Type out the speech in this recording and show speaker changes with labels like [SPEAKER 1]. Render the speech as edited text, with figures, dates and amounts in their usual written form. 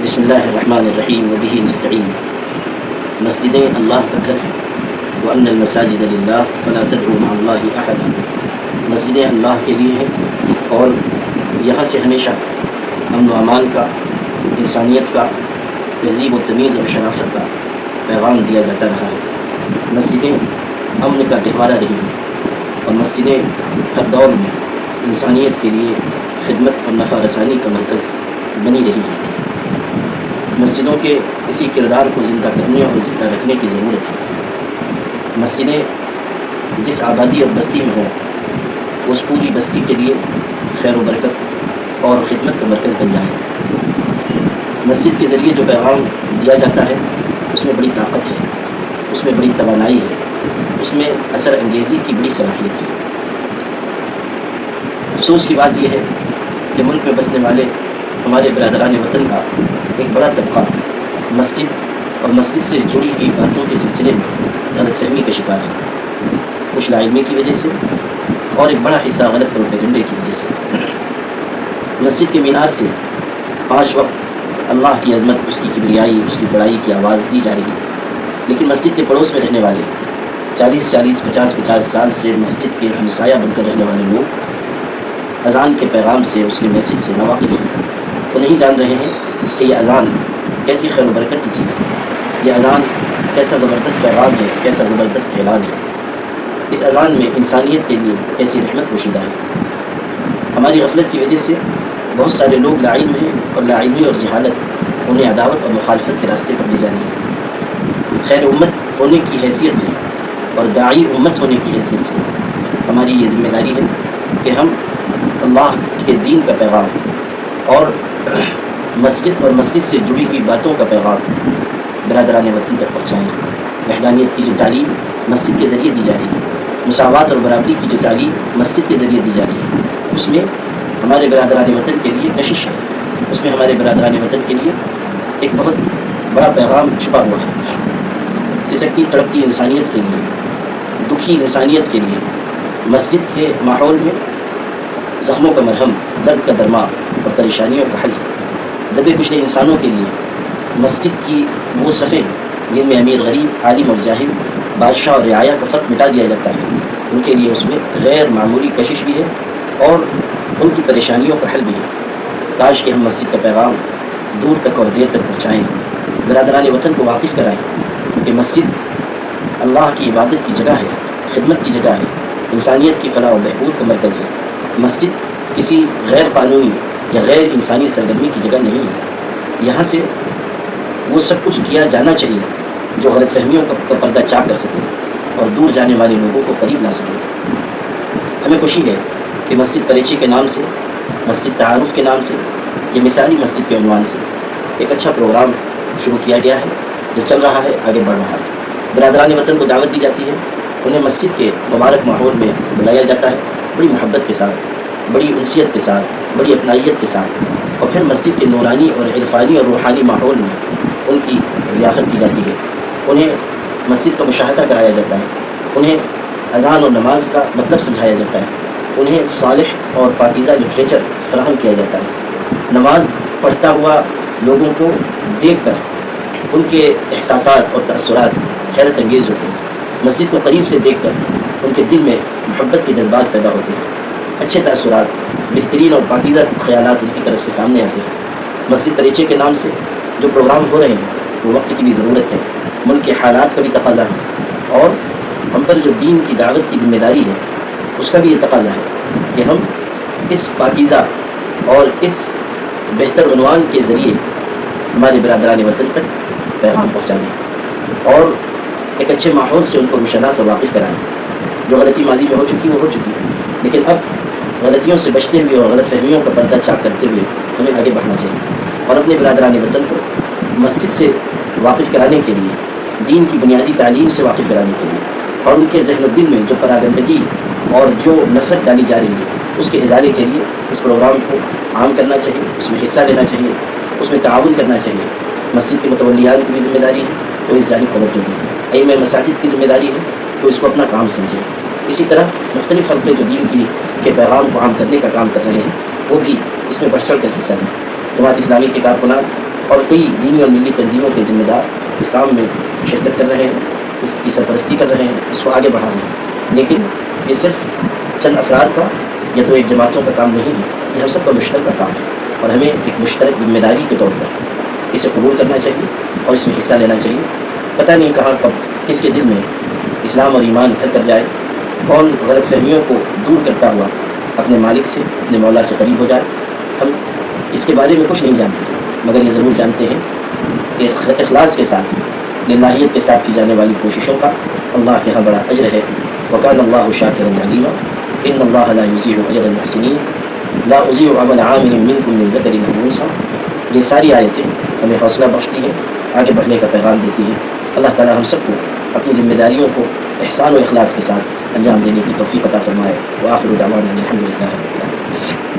[SPEAKER 1] بسم اللہ الرحمن الرحیم وبہ نستعین۔ مسجدیں اللہ کا گھر ہے، وَأَنَّ الْمَسَاجِدَ لِلَّهِ فَلَا تَدْعُوا مَعَ اللَّهِ أَحَدًا۔ مسجدیں اللہ کے لیے ہیں اور یہاں سے ہمیشہ امن و امان کا، انسانیت کا، تہذیب و تمیز اور شرافت کا پیغام دیا جاتا رہا ہے۔ مسجدیں امن کا گہوارہ رہی ہیں اور مسجدیں ہر دور میں انسانیت کے لیے خدمت اور نفع رسانی کا مرکز بنی رہی ہیں۔ مسجدوں کے اسی کردار کو زندہ کرنے اور زندہ رکھنے کی ضرورت ہے۔ مسجدیں جس آبادی اور بستی میں ہوں اس پوری بستی کے لیے خیر و برکت اور خدمت کا مرکز بن جائیں۔ مسجد کے ذریعے جو پیغام دیا جاتا ہے اس میں بڑی طاقت ہے، اس میں بڑی توانائی ہے، اس میں اثر انگیزی کی بڑی صلاحیت ہے۔ افسوس کی بات یہ ہے کہ ملک میں بسنے والے ہمارے برادران وطن کا ایک بڑا طبقہ مسجد اور مسجد سے جڑی ہوئی باتوں کے سلسلے میں غلط فہمی کا شکار ہے، کچھ لا علمی کی وجہ سے اور ایک بڑا حصہ غلط پروپیگنڈے کی وجہ سے۔ مسجد کے مینار سے 5 وقت اللہ کی عظمت، اس کی کبریائی، اس کی بڑائی کی آواز دی جا رہی ہے، لیکن مسجد کے پڑوس میں رہنے والے 40 50 سال سے مسجد کے ہمسایہ بن کر رہنے والے لوگ اذان کے پیغام سے، اس کے میسیج سے ناواقف ہیں۔ وہ نہیں جان رہے ہیں کہ یہ اذان کیسی خیر و برکت کی چیز ہے، یہ اذان کیسا زبردست پیغام ہے، کیسا زبردست اعلان ہے۔ اس اذان میں انسانیت کے لیے کیسی رحمت پوشیدہ ہے۔ ہماری غفلت کی وجہ سے بہت سارے لوگ لا علم ہیں اور لا علمی اور جہالت انہیں عداوت اور مخالفت کے راستے پر لے جا رہی ہے۔ خیر امت ہونے کی حیثیت سے اور داعی امت ہونے کی حیثیت سے ہماری یہ ذمہ داری ہے کہ ہم اللہ کے دین کا پیغام اور مسجد اور مسجد سے جڑی ہوئی باتوں کا پیغام برادران وطن تک پہنچائیں۔ وحدانیت کی جو تعلیم مسجد کے ذریعے دی جا رہی ہے، مساوات اور برابری کی جو تعلیم مسجد کے ذریعے دی جا رہی ہے، اس میں ہمارے برادران وطن کے لیے کشش ہے، اس میں ہمارے برادران وطن کے لیے ایک بہت بڑا پیغام چھپا ہوا ہے۔ سسکتی تڑپتی انسانیت کے لیے، دکھی انسانیت کے لیے مسجد کے ماحول میں زخموں کا مرہم، درد کا درما اور پریشانیوں کا حل ہے۔ دبے کچلے انسانوں کے لیے مسجد کی وہ صفیں جن میں امیر غریب، عالم اور جاہل، بادشاہ اور رعایا کا فرق مٹا دیا جاتا ہے، ان کے لیے اس میں غیر معمولی کشش بھی ہے اور ان کی پریشانیوں کا حل بھی ہے۔ کاش کہ ہم مسجد کا پیغام دور تک اور دیر تک پہنچائیں، برادران وطن کو واقف کرائیں کہ مسجد اللہ کی عبادت کی جگہ ہے، خدمت کی جگہ ہے، انسانیت کی فلاح و بہبود کا مرکز ہے۔ مسجد کسی غیر قانونی یا غیر انسانی سرگرمی کی جگہ نہیں ہے۔ یہاں سے وہ سب کچھ کیا جانا چاہیے جو غلط فہمیوں کا پردہ چاک کر سکے اور دور جانے والے لوگوں کو قریب لا سکے۔ ہمیں خوشی ہے کہ مسجد پریچی کے نام سے، مسجد تعارف کے نام سے، یہ مثالی مسجد کے عنوان سے ایک اچھا پروگرام شروع کیا گیا ہے جو چل رہا ہے، آگے بڑھ رہا ہے۔ برادران وطن کو دعوت دی جاتی ہے، انہیں مسجد کے مبارک ماحول میں بلایا جاتا ہے، بڑی محبت کے ساتھ، بڑی انسیت کے ساتھ، بڑی اپنائیت کے ساتھ، اور پھر مسجد کے نورانی اور عرفانی اور روحانی ماحول میں ان کی ضیافت کی جاتی ہے۔ انہیں مسجد کا مشاہدہ کرایا جاتا ہے، انہیں اذان اور نماز کا مطلب سمجھایا جاتا ہے، انہیں صالح اور پاکیزہ لٹریچر فراہم کیا جاتا ہے۔ نماز پڑھتا ہوا لوگوں کو دیکھ کر ان کے احساسات اور تأثرات حیرت انگیز ہوتے ہیں۔ مسجد کو قریب سے دیکھ کر ان کے دل میں محبت کے جذبات پیدا ہوتے ہیں، اچھے تأثرات، بہترین اور پاکیزہ خیالات ان کی طرف سے سامنے آتے ہیں۔ مسجد پریچے کے نام سے جو پروگرام ہو رہے ہیں وہ وقت کی بھی ضرورت ہے، ملک کے حالات کا بھی تقاضا ہے، اور ہم پر جو دین کی دعوت کی ذمہ داری ہے اس کا بھی یہ تقاضا ہے کہ ہم اس پاکیزہ اور اس بہتر عنوان کے ذریعے ہمارے برادران وطن تک پیغام پہنچا دیں اور ایک اچھے ماحول سے ان کو روشناس اور واقف کرائیں۔ جو غلطی ماضی میں ہو چکی وہ ہو چکی، لیکن اب غلطیوں سے بچتے ہوئے اور غلط فہمیوں کا پردہ چاک کرتے ہوئے ہمیں آگے بڑھنا چاہیے اور اپنے برادران وطن کو مسجد سے واقف کرانے کے لیے، دین کی بنیادی تعلیم سے واقف کرانے کے لیے، اور ان کے ذہن و دل میں جو پراگندگی اور جو نفرت ڈالی جا رہی ہے اس کے ازالے کے لیے اس پروگرام کو عام کرنا چاہیے، اس میں حصہ لینا چاہیے، اس میں تعاون کرنا چاہیے۔ مسجد کے متولیان کی بھی ذمہ داری ہے تو اس جانب توجہ دیں، ائمہ مساجد کی ذمہ داری ہے تو اس کو اپنا کام سمجھیں۔ اسی طرح مختلف فرقے جو دین کے پیغام کو عام کرنے کا کام کر رہے ہیں وہ بھی اس میں بڑھ چڑھ کر حصہ لیں۔ جماعت اسلامی کے کارکنان اور کئی دینی اور ملی تنظیموں کے ذمہ دار اس کام میں شرکت کر رہے ہیں، اس کی سرپرستی کر رہے ہیں، اس کو آگے بڑھا رہے ہیں، لیکن یہ صرف چند افراد کا یا تو ایک جماعتوں کا کام نہیں ہے، یہ ہم سب کا مشترکہ کام ہے، اور ہمیں ایک مشترک ذمہ داری کے طور پر اسے قبول کرنا چاہیے اور اس میں حصہ لینا چاہیے۔ پتہ نہیں کہاں کب کس کے دل میں اسلام اور ایمان گھر کر جائے، کون غلط فہمیوں کو دور کرتا ہوا اپنے مالک سے، اپنے مولا سے قریب ہو جائے۔ ہم اس کے بارے میں کچھ نہیں جانتے، مگر یہ ضرور جانتے ہیں کہ اخلاص کے ساتھ، للہیت کے ساتھ کی جانے والی کوششوں کا اللہ کے ہاں بڑا اجر ہے۔ وکان اللہ شاکرا علیما، ان اللہ لا یضیع اجر المحسنین، لا اضیع عمل عامل منکم من ذکر او انثی۔ یہ ساری آیتیں ہمیں حوصلہ بخشتی ہیں، آگے بڑھنے کا پیغام دیتی ہیں۔ اللہ تعالی ہم سب کو اپنی ذمہ داریوں کو احسان و اخلاص کے ساتھ انجام دینے کی توفیق عطا فرمائے۔ وآخر دعوانا الحمد للہ رب العالمین۔